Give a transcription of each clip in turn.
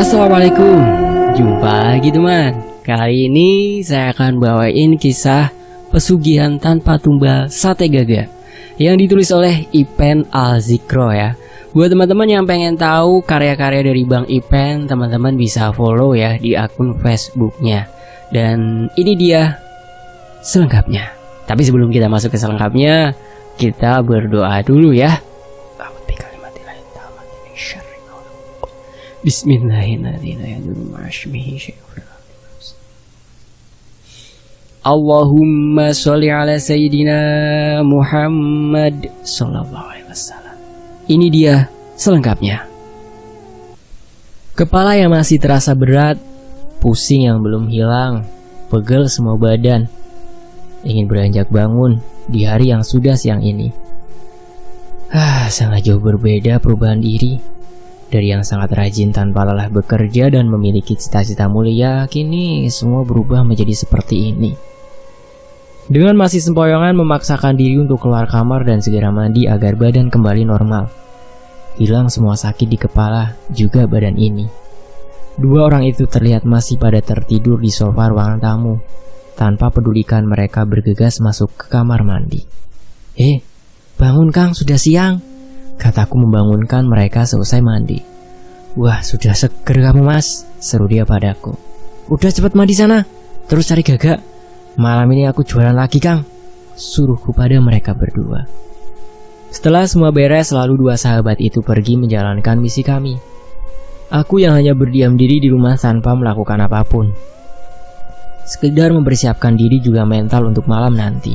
Assalamualaikum, jumpa lagi teman. Kali ini saya akan bawain kisah Pesugihan Tanpa Tumbal Sate Gaga yang ditulis oleh Ipen Alzikro ya. Buat teman-teman yang pengen tahu karya-karya dari Bang Ipen, teman-teman bisa follow ya di akun Facebooknya. Dan ini dia selengkapnya. Tapi sebelum kita masuk ke selengkapnya, kita berdoa dulu ya. Bismillahirrahmanirrahim. Allahumma sholli ala Sayyidina Muhammad sallallahu alaihi wasallam. Ini dia selengkapnya. Kepala yang masih terasa berat, pusing yang belum hilang, pegel semua badan. Ingin beranjak bangun di hari yang sudah siang ini. Sangat jauh berbeda perubahan diri. Dari yang sangat rajin tanpa lelah bekerja dan memiliki cita-cita mulia, kini semua berubah menjadi seperti ini. Dengan masih sempoyongan memaksakan diri untuk keluar kamar dan segera mandi agar badan kembali normal. Hilang semua sakit di kepala, juga badan ini. Dua orang itu terlihat masih pada tertidur di sofa ruangan tamu, tanpa pedulikan mereka bergegas masuk ke kamar mandi. Bangun Kang, sudah siang, kataku membangunkan mereka seusai mandi. Wah, sudah seger kamu Mas, seru dia padaku. Udah cepat mandi sana, terus cari Gaga. Malam ini aku jualan lagi Kang, suruhku pada mereka berdua. Setelah semua beres, lalu dua sahabat itu pergi menjalankan misi kami. Aku yang hanya berdiam diri di rumah tanpa melakukan apapun. Sekedar mempersiapkan diri juga mental untuk malam nanti.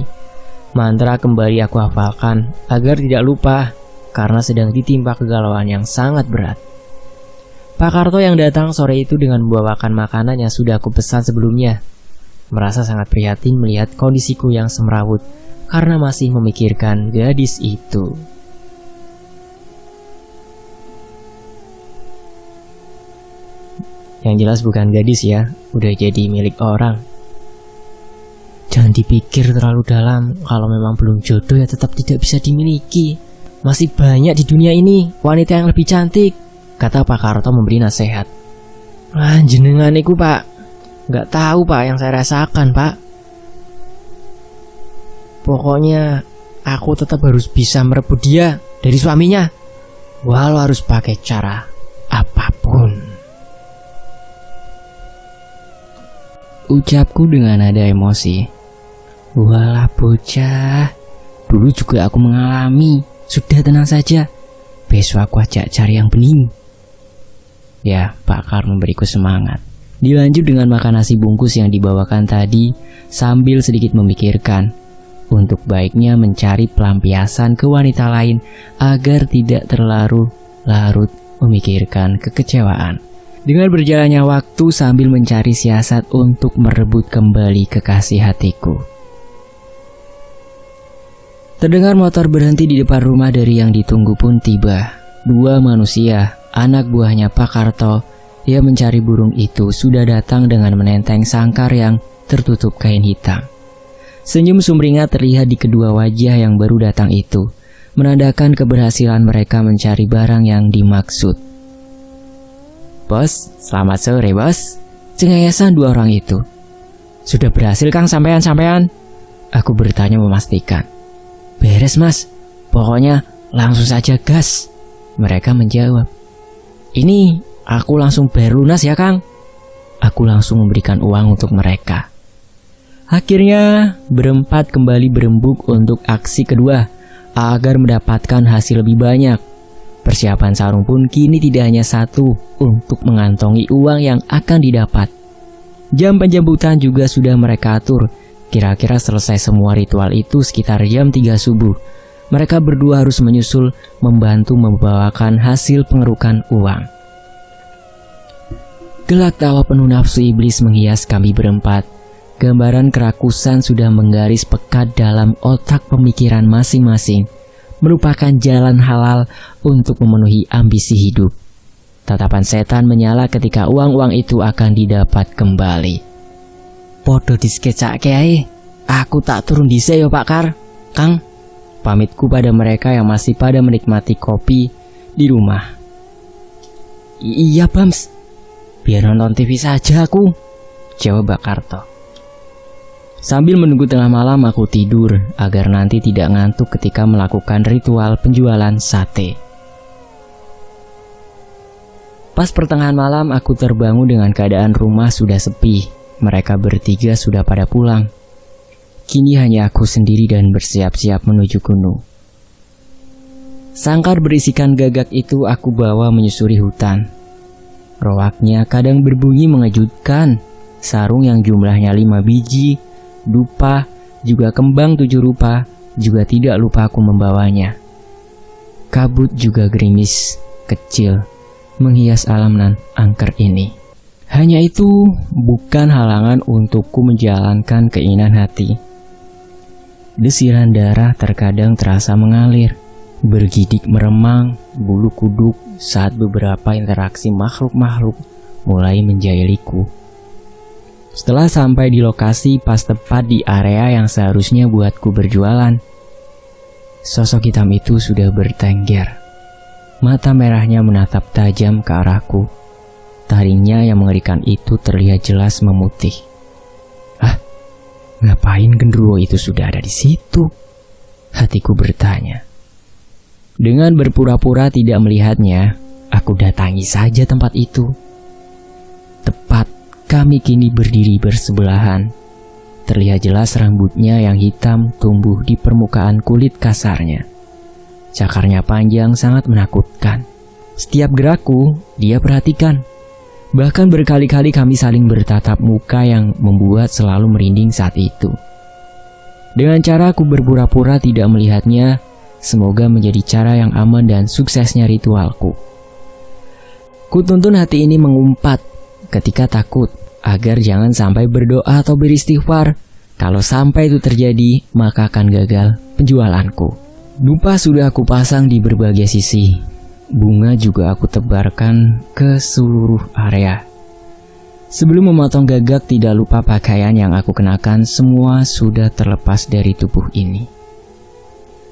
Mantra kembali aku hafalkan agar tidak lupa, karena sedang ditimpa kegalauan yang sangat berat. Pak Karto yang datang sore itu dengan membawakan makanan yang sudah aku pesan sebelumnya. Merasa sangat prihatin melihat kondisiku yang semrawut karena masih memikirkan gadis itu. Yang jelas bukan gadis ya, udah jadi milik orang. Jangan dipikir terlalu dalam, kalau memang belum jodoh ya tetap tidak bisa dimiliki. Masih banyak di dunia ini wanita yang lebih cantik, kata Pak Karto memberi nasihat. Jenengan iku Pak, nggak tahu Pak yang saya rasakan Pak. Pokoknya aku tetap harus bisa merebut dia dari suaminya, walau harus pakai cara apapun, ucapku dengan nada emosi. Walah bocah, dulu juga aku mengalami. Sudah tenang saja, besok aku ajak cari yang bening. Ya, Pak Kar memberiku semangat. Dilanjut dengan makan nasi bungkus yang dibawakan tadi, sambil sedikit memikirkan untuk baiknya mencari pelampiasan ke wanita lain agar tidak terlarut memikirkan kekecewaan. Dengan berjalannya waktu sambil mencari siasat untuk merebut kembali kekasih hatiku. Terdengar motor berhenti di depan rumah dari yang ditunggu pun tiba. Dua manusia, anak buahnya Pak Karto, yang mencari burung itu sudah datang dengan menenteng sangkar yang tertutup kain hitam. Senyum sumringah terlihat di kedua wajah yang baru datang itu, menandakan keberhasilan mereka mencari barang yang dimaksud. Bos, selamat sore bos, cengayasan dua orang itu. Sudah berhasil Kang sampean? Aku bertanya memastikan. Beres Mas, pokoknya langsung saja gas, mereka menjawab. Ini aku langsung bayar lunas ya Kang. Aku langsung memberikan uang untuk mereka. Akhirnya berempat kembali berembuk untuk aksi kedua agar mendapatkan hasil lebih banyak. Persiapan sarung pun kini tidak hanya satu untuk mengantongi uang yang akan didapat. Jam penjemputan juga sudah mereka atur. Kira-kira selesai semua ritual itu sekitar jam 3 subuh. Mereka berdua harus menyusul membantu membawakan hasil pengerukan uang. Gelak tawa penuh nafsu iblis menghias kami berempat. Gambaran kerakusan sudah menggaris pekat dalam otak pemikiran masing-masing, merupakan jalan halal untuk memenuhi ambisi hidup. Tatapan setan menyala ketika uang-uang itu akan didapat kembali. Podo diskecake ae, aku tak turun dhisik yo Pak Kar. Kang, pamitku pada mereka yang masih pada menikmati kopi di rumah. Iya Bams, Biar nonton TV saja aku, jawab Bakarto. Sambil menunggu tengah malam aku tidur agar nanti tidak ngantuk ketika melakukan ritual penjualan sate. Pas pertengahan malam aku terbangun dengan keadaan rumah sudah sepi. Mereka bertiga sudah pada pulang. Kini hanya aku sendiri dan bersiap-siap menuju gunung. Sangkar berisikan gagak itu aku bawa menyusuri hutan. Roaknya kadang berbunyi mengejutkan. Sarung yang jumlahnya 5 biji, dupa, juga kembang 7 rupa, juga tidak lupa aku membawanya. Kabut juga gerimis, kecil, menghias alam nan angker ini. Hanya itu bukan halangan untukku menjalankan keinginan hati. Desiran darah terkadang terasa mengalir, bergidik meremang, bulu kuduk saat beberapa interaksi makhluk-makhluk mulai menjahiliku. Setelah sampai di lokasi pas tepat di area yang seharusnya buatku berjualan, sosok hitam itu sudah bertengger. Mata merahnya menatap tajam ke arahku. Taringnya yang mengerikan itu terlihat jelas memutih. Ngapain genderuwo itu sudah ada di situ? Hatiku bertanya. Dengan berpura-pura tidak melihatnya, aku datangi saja tempat itu. Tepat kami kini berdiri bersebelahan. Terlihat jelas rambutnya yang hitam tumbuh di permukaan kulit kasarnya. Cakarnya panjang sangat menakutkan. Setiap gerakku, dia perhatikan. Bahkan berkali-kali kami saling bertatap muka yang membuat selalu merinding saat itu. Dengan cara aku berpura-pura tidak melihatnya, semoga menjadi cara yang aman dan suksesnya ritualku. Kutuntun hati ini mengumpat ketika takut agar jangan sampai berdoa atau beristighfar. Kalau sampai itu terjadi, maka akan gagal penjualanku. Dupa sudah aku pasang di berbagai sisi. Bunga juga aku tebarkan ke seluruh area. Sebelum memotong gagak, tidak lupa pakaian yang aku kenakan semua sudah terlepas dari tubuh ini.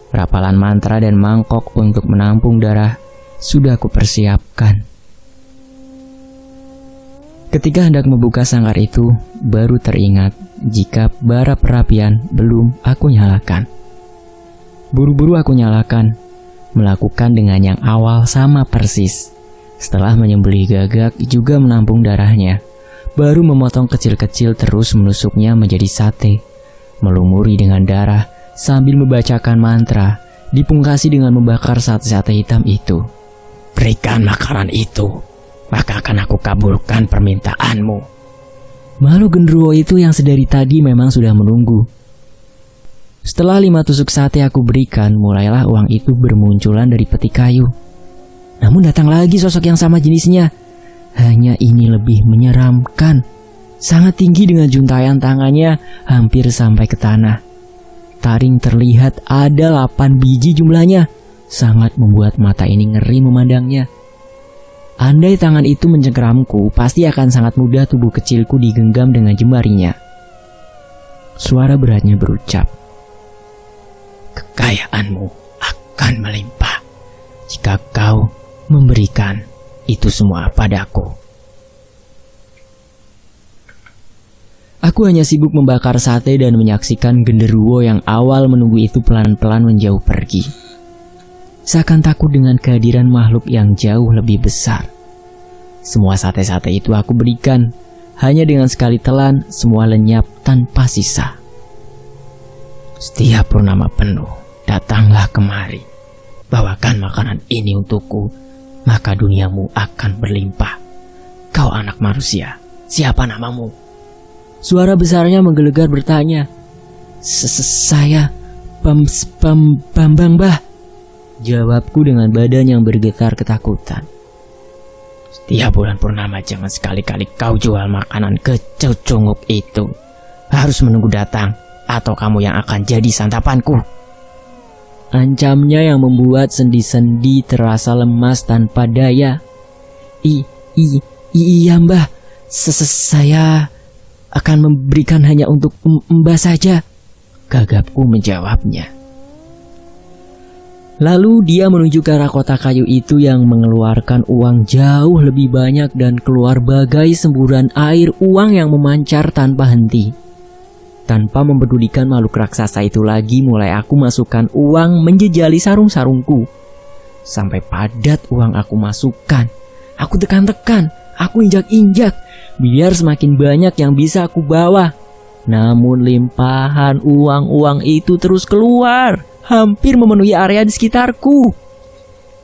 Rapalan mantra dan mangkok untuk menampung darah sudah aku persiapkan. Ketika hendak membuka sangkar itu, baru teringat jika bara perapian belum aku nyalakan. Buru-buru aku nyalakan, melakukan dengan yang awal sama persis. Setelah menyembelih gagak juga menampung darahnya, baru memotong kecil-kecil terus menusuknya menjadi sate, melumuri dengan darah sambil membacakan mantra, dipungkasi dengan membakar sate-sate hitam itu. Berikan makanan itu, maka akan aku kabulkan permintaanmu. Makhluk genderuwo itu yang sedari tadi memang sudah menunggu. Setelah 5 tusuk sate aku berikan, mulailah uang itu bermunculan dari peti kayu. Namun datang lagi sosok yang sama jenisnya. Hanya ini lebih menyeramkan. Sangat tinggi dengan juntayan tangannya hampir sampai ke tanah. Taring terlihat ada 8 biji jumlahnya. Sangat membuat mata ini ngeri memandangnya. Andai tangan itu mencengkeramku, pasti akan sangat mudah tubuh kecilku digenggam dengan jemarinya. Suara beratnya berucap, kekayaanmu akan melimpah jika kau memberikan itu semua padaku. Aku hanya sibuk membakar sate dan menyaksikan genderuwo yang awal menunggu itu pelan-pelan menjauh pergi. Seakan takut dengan kehadiran makhluk yang jauh lebih besar. Semua sate-sate itu aku berikan. Hanya dengan sekali telan, semua lenyap tanpa sisa. Setiap purnama penuh, datanglah kemari. Bawakan makanan ini untukku, maka duniamu akan berlimpah. Kau anak manusia, siapa namamu? Suara besarnya menggelegar bertanya. Saya Bambang, Bah. Jawabku dengan badan yang bergetar ketakutan. Setiap bulan purnama jangan sekali-kali kau jual makanan kecocongok itu. Harus menunggu datang, atau kamu yang akan jadi santapanku. Ancamnya yang membuat sendi-sendi terasa lemas tanpa daya. Iya Mbah, saya akan memberikan hanya untuk Mbah saja, gagapku menjawabnya. Lalu dia menuju ke arah kotak kayu itu yang mengeluarkan uang jauh lebih banyak dan keluar bagai semburan air uang yang memancar tanpa henti. Tanpa mempedulikan makhluk raksasa itu lagi, mulai aku masukkan uang menjejali sarung-sarungku. Sampai padat uang aku masukkan. Aku tekan-tekan, aku injak-injak, biar semakin banyak yang bisa aku bawa. Namun limpahan uang-uang itu terus keluar, hampir memenuhi area di sekitarku.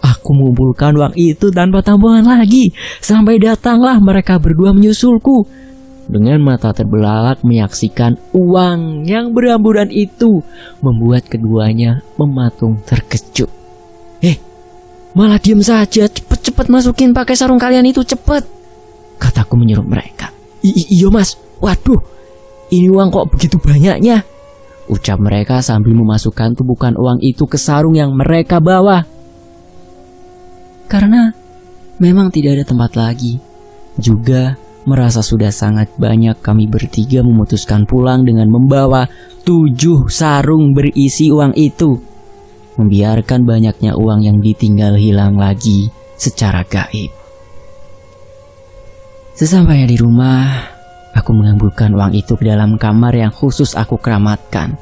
Aku mengumpulkan uang itu tanpa tampungan lagi, sampai datanglah mereka berdua menyusulku. Dengan mata terbelalak menyaksikan uang yang berhamburan itu, membuat keduanya mematung terkejut. Malah diam saja, cepet-cepet masukin pakai sarung kalian itu, cepet, kataku menyuruh mereka. Iya mas, waduh, ini uang kok begitu banyaknya, ucap mereka sambil memasukkan tumpukan uang itu ke sarung yang mereka bawa. Karena memang tidak ada tempat lagi, juga merasa sudah sangat banyak, kami bertiga memutuskan pulang dengan membawa 7 sarung berisi uang itu, membiarkan banyaknya uang yang ditinggal hilang lagi secara gaib. Sesampainya di rumah, aku mengambilkan uang itu ke dalam kamar yang khusus aku keramatkan.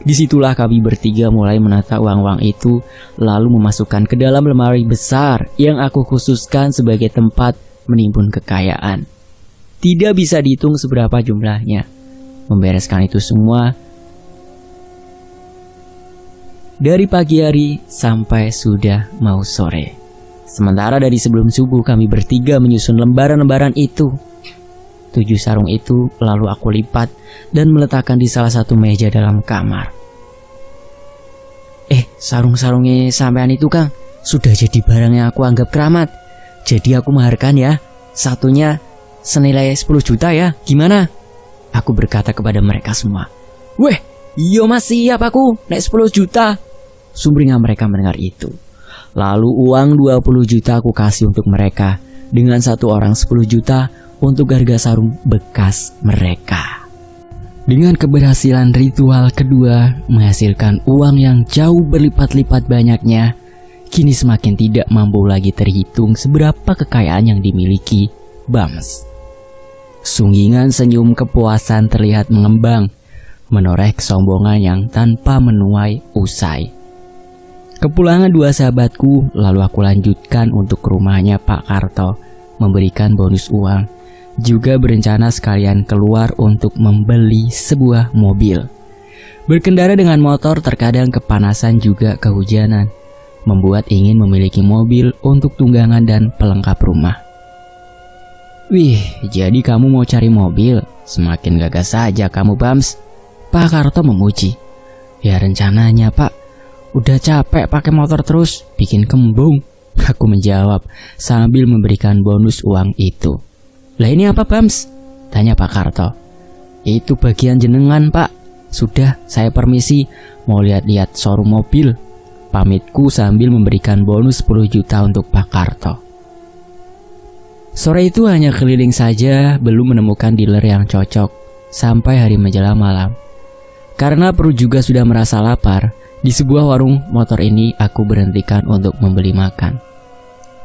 Disitulah kami bertiga mulai menata uang-uang itu, lalu memasukkan ke dalam lemari besar yang aku khususkan sebagai tempat menimbun kekayaan. Tidak bisa dihitung seberapa jumlahnya. Membereskan itu semua dari pagi hari sampai sudah mau sore. Sementara dari sebelum subuh kami bertiga menyusun lembaran-lembaran itu. 7 sarung itu lalu aku lipat dan meletakkan di salah satu meja dalam kamar. Sarung-sarungnya sampean itu Kang, sudah jadi barang yang aku anggap keramat. Jadi aku maharkan ya, satunya senilai 10 juta ya, gimana? Aku berkata kepada mereka semua. Weh, iya mas, siap aku, naik 10 juta. Sumringah mereka mendengar itu. Lalu uang 20 juta aku kasih untuk mereka, dengan satu orang 10 juta untuk harga sarung bekas mereka. Dengan keberhasilan ritual kedua menghasilkan uang yang jauh berlipat-lipat banyaknya, kini semakin tidak mampu lagi terhitung seberapa kekayaan yang dimiliki Bams. Sunggingan senyum kepuasan terlihat mengembang, menoreh kesombongan yang tanpa menuai usai. Kepulangan 2 sahabatku, lalu aku lanjutkan untuk ke rumahnya Pak Karto, memberikan bonus uang, juga berencana sekalian keluar untuk membeli sebuah mobil. Berkendara dengan motor terkadang kepanasan juga kehujanan, membuat ingin memiliki mobil untuk tunggangan dan pelengkap rumah. Wih, jadi kamu mau cari mobil? Semakin gagah saja kamu Bams, Pak Karto memuji. Ya rencananya Pak, udah capek pakai motor terus, bikin kembung, aku menjawab sambil memberikan bonus uang itu. Lah ini apa Bams? Tanya Pak Karto. Itu bagian jenengan Pak. Sudah, saya permisi, mau lihat-lihat showroom mobil, pamitku sambil memberikan bonus 10 juta untuk Pak Karto. Sore itu hanya keliling saja, belum menemukan dealer yang cocok, sampai hari menjelang malam. Karena perut juga sudah merasa lapar, di sebuah warung motor ini aku berhentikan untuk membeli makan.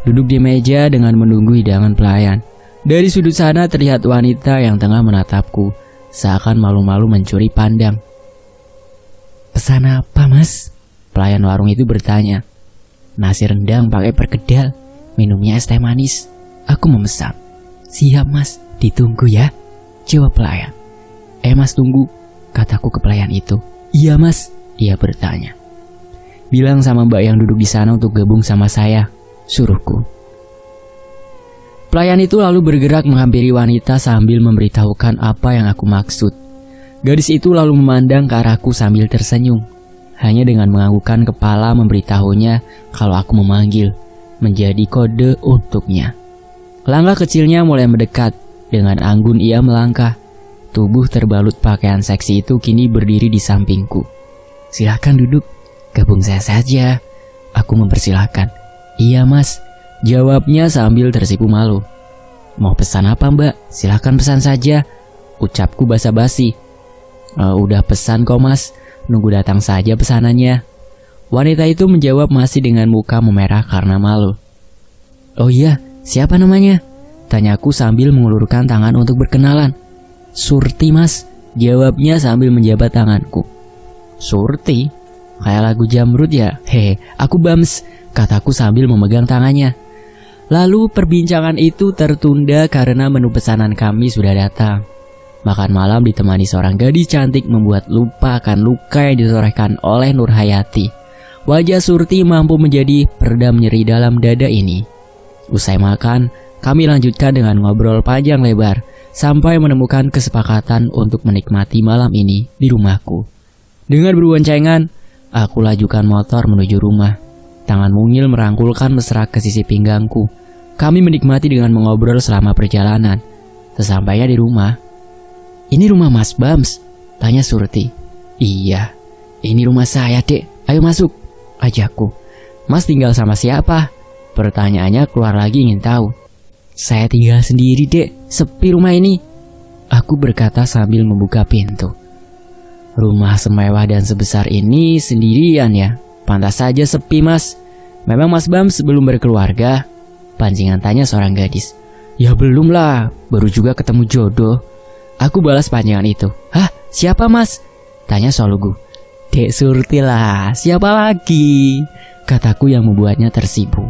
Duduk di meja dengan menunggu hidangan pelayan. Dari sudut sana terlihat wanita yang tengah menatapku, seakan malu-malu mencuri pandang. Pesan apa mas? Pelayan warung itu bertanya. Nasi rendang pakai perkedel, minumnya es teh manis. Aku memesan. Siap mas, ditunggu ya, jawab pelayan. Mas tunggu, kataku ke pelayan itu. Iya mas, ia bertanya. Bilang sama mbak yang duduk di sana untuk gabung sama saya, suruhku. Pelayan itu lalu bergerak menghampiri wanita sambil memberitahukan apa yang aku maksud. Gadis itu lalu memandang ke arahku sambil tersenyum. Hanya dengan menganggukkan kepala memberitahunya kalau aku memanggil, menjadi kode untuknya. Langkah kecilnya mulai mendekat. Dengan anggun ia melangkah. Tubuh terbalut pakaian seksi itu kini berdiri di sampingku. Silakan duduk, gabung saya saja. Aku mempersilahkan. Iya mas, jawabnya sambil tersipu malu. Mau pesan apa mbak? Silakan pesan saja, ucapku basa-basi. Udah pesan kok mas, nunggu datang saja pesanannya. Wanita itu menjawab masih dengan muka memerah karena malu. "Oh iya, siapa namanya?" tanyaku sambil mengulurkan tangan untuk berkenalan. "Surti, Mas," jawabnya sambil menjabat tanganku. "Surti? Kayak lagu Jamrud ya? Hehe, aku Bams," kataku sambil memegang tangannya. Lalu perbincangan itu tertunda karena menu pesanan kami sudah datang. Makan malam ditemani seorang gadis cantik membuat lupa akan luka yang ditorehkan oleh Nurhayati. Wajah Surti mampu menjadi peredam nyeri dalam dada ini. Usai makan, kami lanjutkan dengan ngobrol panjang lebar sampai menemukan kesepakatan untuk menikmati malam ini di rumahku. Dengan berboncengan, aku lajukan motor menuju rumah. Tangan mungil merangkulkan mesra ke sisi pinggangku. Kami menikmati dengan mengobrol selama perjalanan. Sesampainya di rumah, "Ini rumah Mas Bams?" tanya Surti. "Iya, ini rumah saya, Dek. Ayo masuk," ajakku. "Mas tinggal sama siapa?" Pertanyaannya keluar lagi ingin tahu. "Saya tinggal sendiri, Dek. Sepi rumah ini," aku berkata sambil membuka pintu. "Rumah semewah dan sebesar ini sendirian ya? Pantas saja sepi, Mas. Memang Mas Bams belum berkeluarga?" pancingan tanya seorang gadis. "Ya belum lah, baru juga ketemu jodoh," aku balas pancingan itu. "Hah, siapa Mas?" tanya Solugu. "Dek Surti lah, siapa lagi?" kataku yang membuatnya tersipu.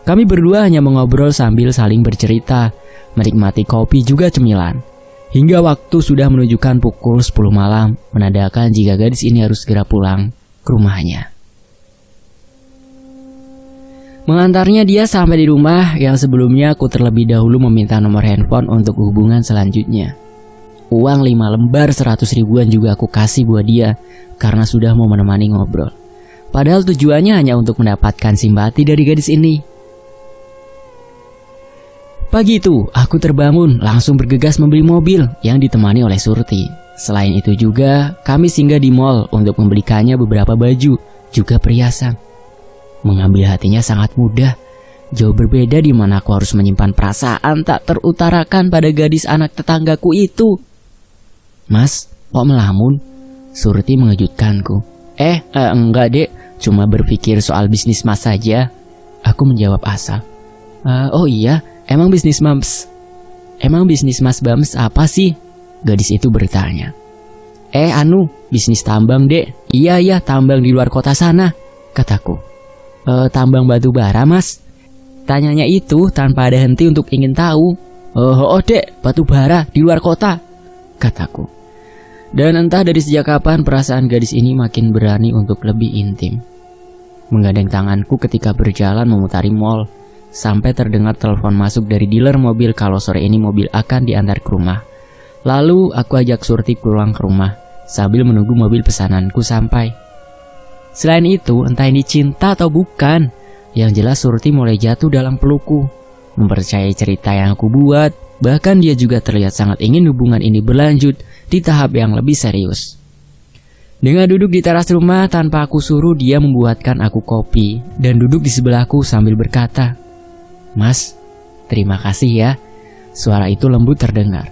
Kami berdua hanya mengobrol sambil saling bercerita, menikmati kopi juga cemilan. Hingga waktu sudah menunjukkan pukul 10 malam, menandakan jika gadis ini harus segera pulang ke rumahnya. Mengantarnya dia sampai di rumah yang sebelumnya aku terlebih dahulu meminta nomor handphone untuk hubungan selanjutnya. Uang 5 lembar 100 ribuan juga aku kasih buat dia karena sudah mau menemani ngobrol. Padahal tujuannya hanya untuk mendapatkan simpati dari gadis ini. Pagi itu, aku terbangun langsung bergegas membeli mobil yang ditemani oleh Surti. Selain itu juga, kami singgah di mall untuk membelikannya beberapa baju, juga perhiasan. Mengambil hatinya sangat mudah. Jauh berbeda di mana aku harus menyimpan perasaan tak terutarakan pada gadis anak tetanggaku itu. "Mas, kok melamun?" Surti mengejutkanku. Enggak dek, cuma berpikir soal bisnis mas saja," aku menjawab asal. Oh iya, emang bisnis mas Bams apa sih?" gadis itu bertanya. Bisnis tambang dek." Iya, tambang di luar kota sana," kataku. Tambang batu bara mas?" tanyanya itu tanpa ada henti untuk ingin tahu. Oh dek, batu bara di luar kota," kataku. Dan entah dari sejak kapan perasaan gadis ini makin berani untuk lebih intim. Menggandeng tanganku ketika berjalan memutari mall, sampai terdengar telepon masuk dari dealer mobil kalau sore ini mobil akan diantar ke rumah. Lalu aku ajak Surti pulang ke rumah sambil menunggu mobil pesananku sampai. Selain itu, entah ini cinta atau bukan, yang jelas Surti mulai jatuh dalam pelukku, mempercayai cerita yang aku buat. Bahkan dia juga terlihat sangat ingin hubungan ini berlanjut di tahap yang lebih serius. Dengan duduk di teras rumah tanpa aku suruh, dia membuatkan aku kopi dan duduk di sebelahku sambil berkata, "Mas, terima kasih ya." Suara itu lembut terdengar.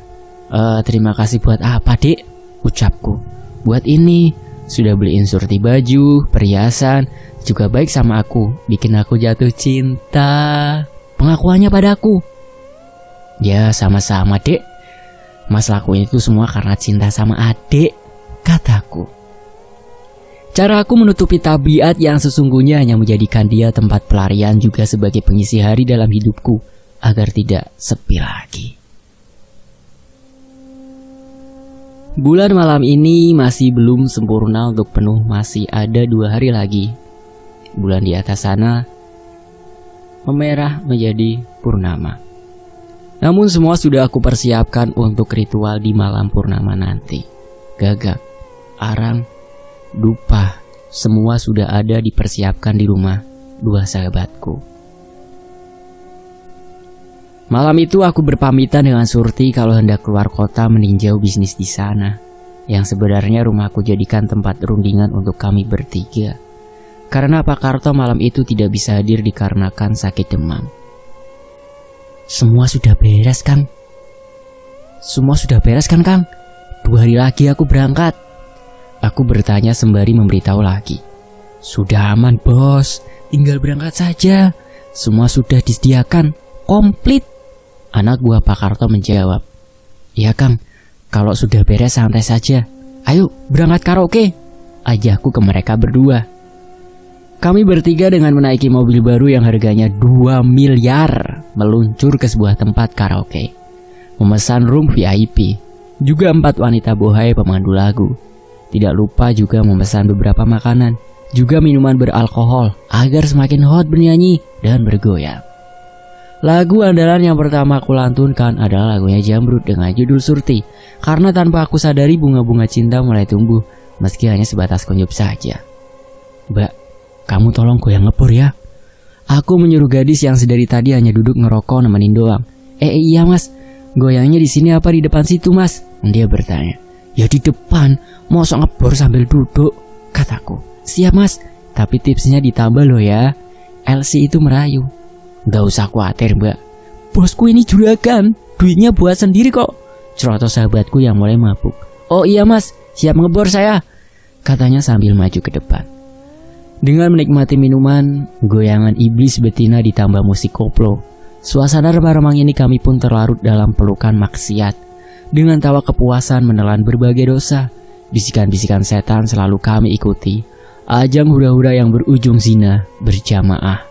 Terima kasih buat apa, Dek?" ucapku. "Buat ini. Sudah beliin Surti baju, perhiasan, juga baik sama aku, bikin aku jatuh cinta. Pengakuannya padaku." "Ya sama-sama dek. Mas lakuin itu semua karena cinta sama adik," kataku. Cara aku menutupi tabiat yang sesungguhnya hanya menjadikan dia tempat pelarian juga sebagai pengisi hari dalam hidupku agar tidak sepi lagi. Bulan malam ini masih belum sempurna untuk penuh, masih ada 2 hari lagi. Bulan di atas sana memerah menjadi purnama. Namun semua sudah aku persiapkan untuk ritual di malam purnama nanti. Gagak, arang, dupa, semua sudah ada dipersiapkan di rumah 2 sahabatku. Malam itu aku berpamitan dengan Surti kalau hendak keluar kota meninjau bisnis di sana, yang sebenarnya rumahku jadikan tempat rundingan untuk kami bertiga. Karena Pak Karto malam itu tidak bisa hadir dikarenakan sakit demam. Semua sudah beres kan, Kang? 2 hari lagi aku berangkat," aku bertanya sembari memberitahu lagi. Sudah aman bos, tinggal berangkat saja. Semua sudah disediakan, komplit. Anak buah Pak Karto menjawab. Iya Kang, kalau sudah beres santai saja. Ayo berangkat karaoke, ajakku ke mereka berdua. Kami bertiga dengan menaiki mobil baru yang harganya 2 miliar meluncur ke sebuah tempat karaoke. Memesan room VIP, juga 4 wanita bohai pemandu lagu. Tidak lupa juga memesan beberapa makanan, juga minuman beralkohol agar semakin hot bernyanyi dan bergoyang. Lagu andalan yang pertama aku lantunkan adalah lagunya Jamrud dengan judul Surti, karena tanpa aku sadari bunga-bunga cinta mulai tumbuh, meski hanya sebatas kuncup saja. Mbak, kamu tolong goyang ngebor ya. Aku menyuruh gadis yang sedari tadi hanya duduk ngerokok nemenin doang. Iya mas, goyangnya di sini apa di depan situ mas? Dia bertanya. Ya di depan, mosok ngebor sambil duduk, kataku. Siap mas, tapi tipsnya ditambah loh ya. Elsie itu merayu. Gak usah khawatir mbak, bosku ini juragan, duitnya buat sendiri kok, cerotos sahabatku yang mulai mabuk. Oh iya mas, siap ngebor saya, katanya sambil maju ke depan. Dengan menikmati minuman, goyangan iblis betina ditambah musik koplo, suasana remang-remang ini kami pun terlarut dalam pelukan maksiat. Dengan tawa kepuasan menelan berbagai dosa, bisikan-bisikan setan selalu kami ikuti. Ajang hura-hura yang berujung zina berjamaah.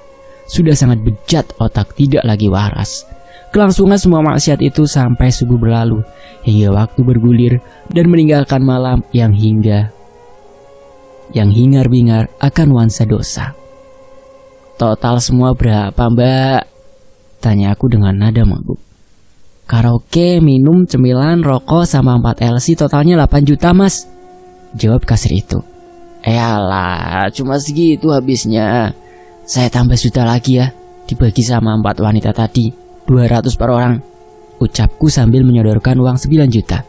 Sudah sangat bejat otak tidak lagi waras. Kelangsungan semua maksiat itu sampai subuh berlalu, hingga waktu bergulir dan meninggalkan malam yang hingar-bingar akan nuansa dosa. Total semua berapa mbak? Tanya aku dengan nada mabuk. Karaoke, minum, cemilan, rokok sama 4 LC totalnya 8 juta mas, jawab kasir itu. Alah, cuma segitu habisnya. Saya tambah juta lagi ya, dibagi sama 4 wanita tadi, 200 per orang, ucapku sambil menyodorkan uang 9 juta.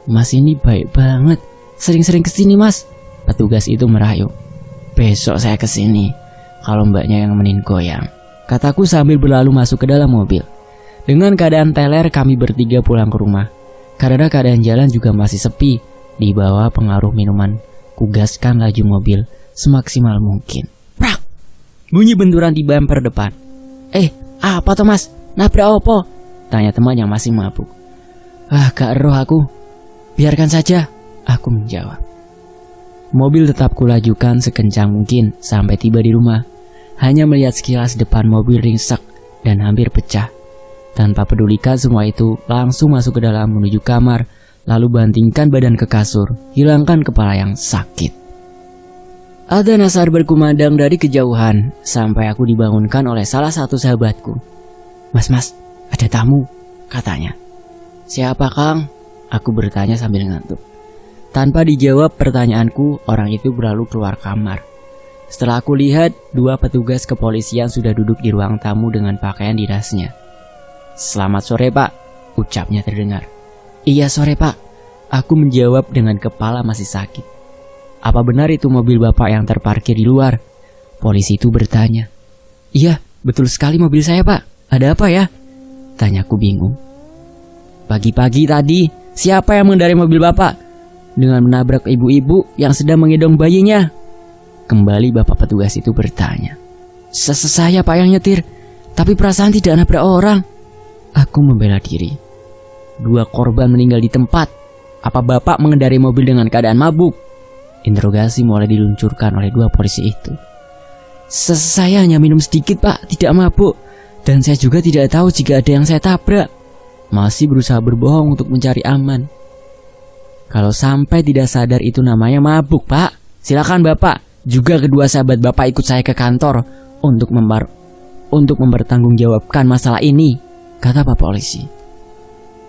Mas ini baik banget, sering-sering kesini mas, petugas itu merayu. Besok saya kesini, kalau mbaknya yang nemenin goyang, kataku sambil berlalu masuk ke dalam mobil. Dengan keadaan teler kami bertiga pulang ke rumah, karena keadaan jalan juga masih sepi. Di bawah pengaruh minuman, kugaskan laju mobil semaksimal mungkin. Prak! Bunyi benturan di bumper depan. Apa tuh mas? Nabrak opo? Tanya teman yang masih mabuk. Gak eroh aku. Biarkan saja, aku menjawab. Mobil tetap kulajukan sekencang mungkin sampai tiba di rumah. Hanya melihat sekilas depan mobil ringsek dan hampir pecah. Tanpa pedulikan semua itu, langsung masuk ke dalam menuju kamar, lalu bantingkan badan ke kasur, hilangkan kepala yang sakit. Ada nasar berkumandang dari kejauhan, sampai aku dibangunkan oleh salah satu sahabatku. Mas, ada tamu, katanya. Siapa Kang? Aku bertanya sambil ngantuk. Tanpa dijawab pertanyaanku, orang itu berlalu keluar kamar. Setelah aku lihat, 2 petugas kepolisian sudah duduk di ruang tamu dengan pakaian dinasnya. Selamat sore pak, ucapnya terdengar. Iya sore pak, aku menjawab dengan kepala masih sakit. Apa benar itu mobil bapak yang terparkir di luar? Polisi itu bertanya. Iya, betul sekali mobil saya pak. Ada apa ya? Tanyaku bingung. Pagi-pagi tadi, siapa yang mengendarai mobil bapak dengan menabrak ibu-ibu yang sedang menggendong bayinya? Kembali bapak petugas itu bertanya. Saya pak yang nyetir, tapi perasaan tidak nabrak orang. Aku membela diri. 2 korban meninggal di tempat. Apa bapak mengendarai mobil dengan keadaan mabuk? Interogasi mulai diluncurkan oleh 2 polisi itu. Saya hanya minum sedikit pak, tidak mabuk. Dan saya juga tidak tahu jika ada yang saya tabrak. Masih berusaha berbohong untuk mencari aman. Kalau sampai tidak sadar itu namanya mabuk pak. Silakan bapak, juga kedua sahabat bapak ikut saya ke kantor untuk mempertanggungjawabkan masalah ini, kata pak polisi.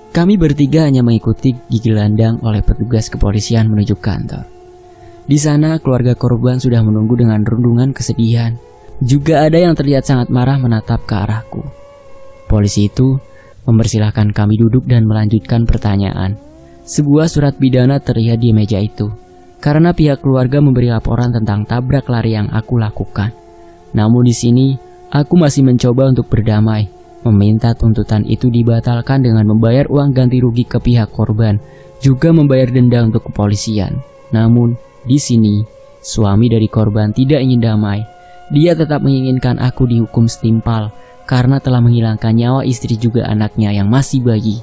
Kami bertiga hanya mengikuti gigi landang oleh petugas kepolisian menuju kantor. Di sana keluarga korban sudah menunggu dengan rundungan kesedihan. Juga ada yang terlihat sangat marah menatap ke arahku. Polisi itu mempersilahkan kami duduk dan melanjutkan pertanyaan. Sebuah surat pidana terlihat di meja itu, karena pihak keluarga memberi laporan tentang tabrak lari yang aku lakukan. Namun di sini aku masih mencoba untuk berdamai, meminta tuntutan itu dibatalkan dengan membayar uang ganti rugi ke pihak korban, juga membayar denda untuk kepolisian. Namun di sini suami dari korban, tidak ingin damai. Dia tetap menginginkan aku dihukum setimpal karena telah menghilangkan nyawa istri juga anaknya yang masih bayi.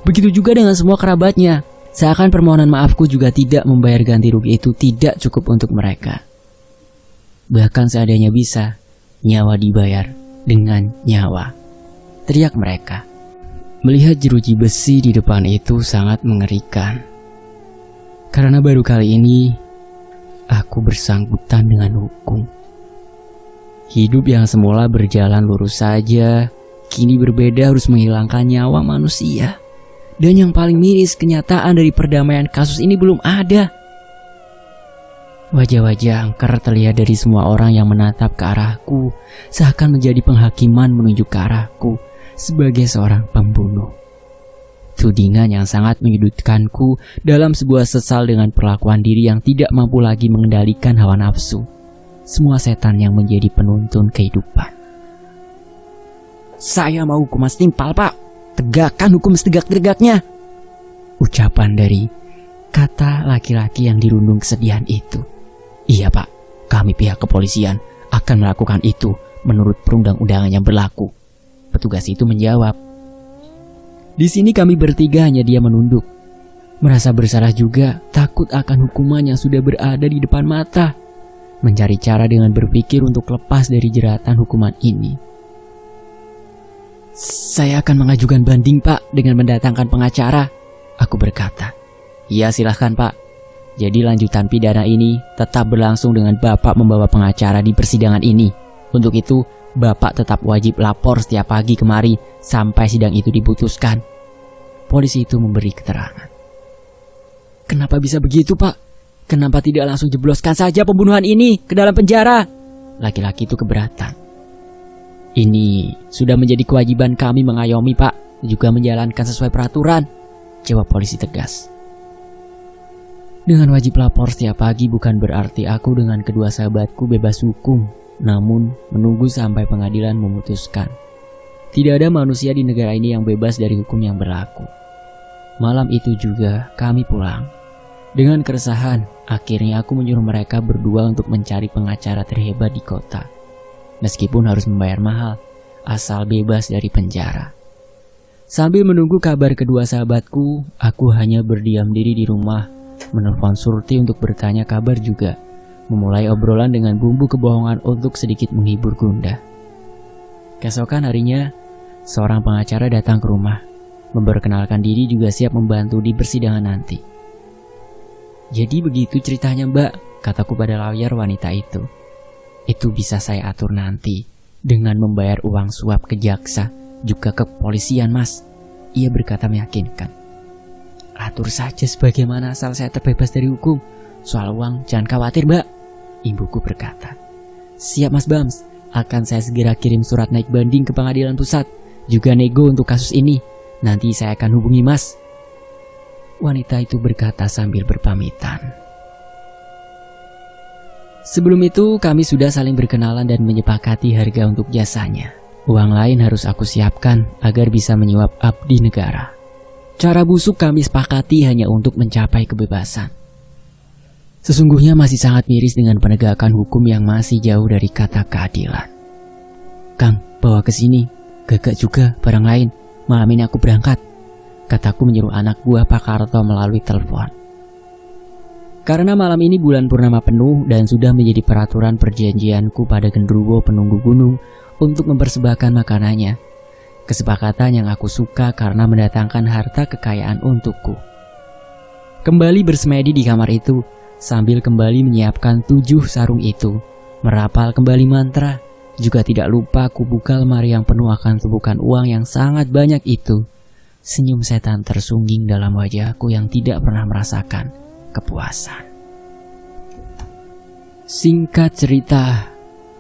Begitu juga dengan semua kerabatnya. Seakan permohonan maafku juga tidak membayar ganti rugi itu tidak cukup untuk mereka. Bahkan seadanya bisa, nyawa dibayar dengan nyawa, teriak mereka. Melihat jeruji besi di depan itu sangat mengerikan. Karena baru kali ini aku bersangkutan dengan hukum. Hidup yang semula berjalan lurus saja, kini berbeda harus menghilangkan nyawa manusia. Dan yang paling miris, kenyataan dari perdamaian kasus ini belum ada. Wajah-wajah angker terlihat dari semua orang yang menatap ke arahku, seakan menjadi penghakiman menunjuk ke arahku sebagai seorang pembunuh. Tudingan yang sangat menyudutkanku dalam sebuah sesal dengan perlakuan diri yang tidak mampu lagi mengendalikan hawa nafsu. Semua setan yang menjadi penuntun kehidupan. Saya mau hukuman setimpal, Pak. Tegakkan hukum setegak-tegaknya. Ucapan dari kata laki-laki yang dirundung kesedihan itu. Iya, Pak. Kami pihak kepolisian akan melakukan itu menurut perundang-undangan yang berlaku. Petugas itu menjawab. Di sini kami bertiga hanya dia menunduk. Merasa bersalah juga, takut akan hukuman yang sudah berada di depan mata. Mencari cara dengan berpikir untuk lepas dari jeratan hukuman ini. Saya akan mengajukan banding, Pak, dengan mendatangkan pengacara. Aku berkata. Ya, silahkan, Pak. Jadi lanjutan pidana ini tetap berlangsung dengan Bapak membawa pengacara di persidangan ini. Untuk itu, Bapak tetap wajib lapor setiap pagi kemari sampai sidang itu diputuskan. Polisi itu memberi keterangan. Kenapa bisa begitu, Pak? Kenapa tidak langsung jebloskan saja pembunuhan ini ke dalam penjara? Laki-laki itu keberatan. Ini sudah menjadi kewajiban kami mengayomi, Pak, juga menjalankan sesuai peraturan, jawab polisi tegas. Dengan wajib lapor setiap pagi bukan berarti aku dengan kedua sahabatku bebas hukum, namun menunggu sampai pengadilan memutuskan. Tidak ada manusia di negara ini yang bebas dari hukum yang berlaku. Malam itu juga kami pulang. Dengan keresahan, akhirnya aku menyuruh mereka berdua untuk mencari pengacara terhebat di kota. Meskipun harus membayar mahal, asal bebas dari penjara. Sambil menunggu kabar kedua sahabatku, aku hanya berdiam diri di rumah, menelpon Surti untuk bertanya kabar juga, memulai obrolan dengan bumbu kebohongan untuk sedikit menghibur Gunda. Keesokan harinya, seorang pengacara datang ke rumah, memperkenalkan diri juga siap membantu di persidangan nanti. Jadi begitu ceritanya, Mbak, kataku pada lawyer wanita itu. Itu bisa saya atur nanti dengan membayar uang suap ke jaksa juga ke kepolisian, Mas. Ia berkata meyakinkan. Atur saja sebagaimana asal saya terbebas dari hukum. Soal uang jangan khawatir, Mbak, ibuku berkata. Siap, Mas Bams. Akan saya segera kirim surat naik banding ke pengadilan pusat, juga nego untuk kasus ini. Nanti saya akan hubungi, Mas. Wanita itu berkata sambil berpamitan. Sebelum itu kami sudah saling berkenalan dan menyepakati harga untuk jasanya. Uang lain harus aku siapkan agar bisa menyuap abdi negara. Cara busuk kami sepakati hanya untuk mencapai kebebasan. Sesungguhnya masih sangat miris dengan penegakan hukum yang masih jauh dari kata keadilan. Kang, bawa ke sini. Gagak juga barang lain. Malam ini aku berangkat, kataku menyuruh anak buah Pak Karto melalui telepon. Karena malam ini bulan purnama penuh dan sudah menjadi peraturan perjanjianku pada genderuwo penunggu gunung untuk mempersembahkan makanannya. Kesepakatan yang aku suka karena mendatangkan harta kekayaan untukku. Kembali bersemedi di kamar itu, sambil kembali menyiapkan 7 sarung itu, merapal kembali mantra. Juga tidak lupa aku buka lemari yang penuh akan tumpukan uang yang sangat banyak itu. Senyum setan tersungging dalam wajahku yang tidak pernah merasakan kepuasan. Singkat cerita,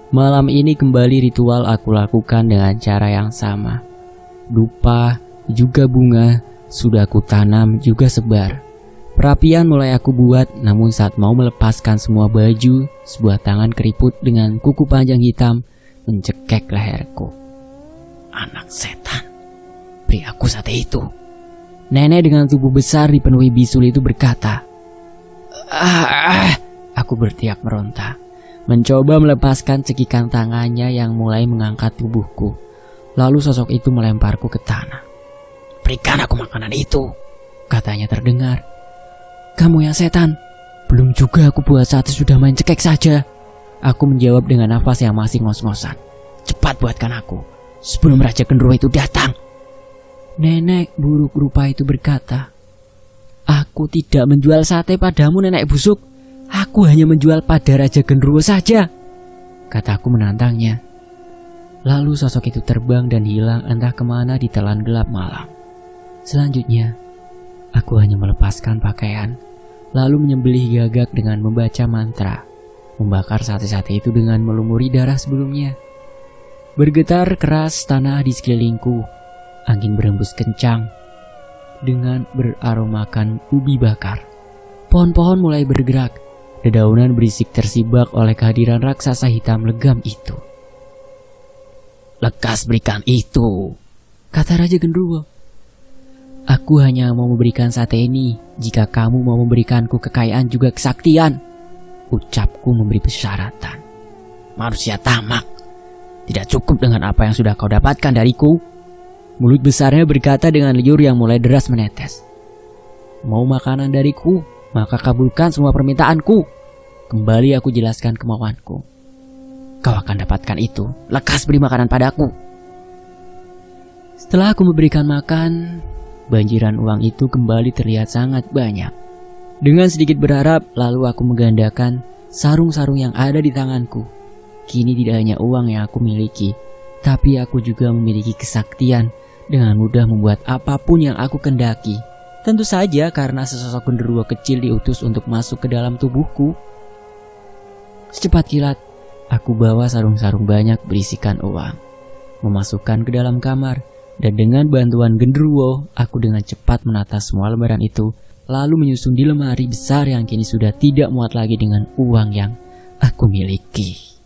malam ini kembali ritual aku lakukan dengan cara yang sama. Dupa, juga bunga, sudah aku tanam juga sebar. Perapian mulai aku buat, namun saat mau melepaskan semua baju, sebuah tangan keriput dengan kuku panjang hitam mencekek leherku. Anak setan, beri aku sate itu. Nenek dengan tubuh besar dipenuhi bisul itu berkata, Aku berteriak meronta, mencoba melepaskan cekikan tangannya yang mulai mengangkat tubuhku. Lalu sosok itu melemparku ke tanah. "Berikan aku makanan itu," katanya terdengar. "Kamu yang setan. Belum juga aku buat sate sudah main cekek saja." Aku menjawab dengan nafas yang masih ngos-ngosan. "Cepat buatkan aku, sebelum Raja Genderuwo itu datang." Nenek buruk rupa itu berkata, "Aku tidak menjual sate padamu, nenek busuk. Aku hanya menjual pada Raja Genderuwo saja," kataku menantangnya. Lalu sosok itu terbang dan hilang entah kemana di telan gelap malam. Selanjutnya, aku hanya melepaskan pakaian, lalu menyembelih gagak dengan membaca mantra, membakar sate-sate itu dengan melumuri darah sebelumnya. Bergetar keras tanah di sekelilingku, angin berembus kencang dengan beraromakan ubi bakar. Pohon-pohon mulai bergerak, dedaunan berisik tersibak oleh kehadiran raksasa hitam legam itu. "Lekas berikan itu," kata Raja Genderuwo. "Aku hanya mau memberikan sate ini jika kamu mau memberikanku kekayaan juga kesaktian," ucapku memberi persyaratan. "Manusia tamak, tidak cukup dengan apa yang sudah kau dapatkan dariku?" Mulut besarnya berkata dengan liur yang mulai deras menetes. "Mau makanan dariku, maka kabulkan semua permintaanku. Kembali aku jelaskan kemauanku. Kau akan dapatkan itu, lekas beri makanan padaku." Setelah aku memberikan makan, banjiran uang itu kembali terlihat sangat banyak. Dengan sedikit berharap, lalu aku menggandakan sarung-sarung yang ada di tanganku. Kini tidak hanya uang yang aku miliki, tapi aku juga memiliki kesaktian dengan mudah membuat apapun yang aku kendaki. Tentu saja karena sesosok genderuwo kecil diutus untuk masuk ke dalam tubuhku. Secepat kilat, aku bawa sarung-sarung banyak berisikan uang, memasukkan ke dalam kamar, dan dengan bantuan genderuwo, aku dengan cepat menata semua lembaran itu, lalu menyusun di lemari besar yang kini sudah tidak muat lagi dengan uang yang aku miliki.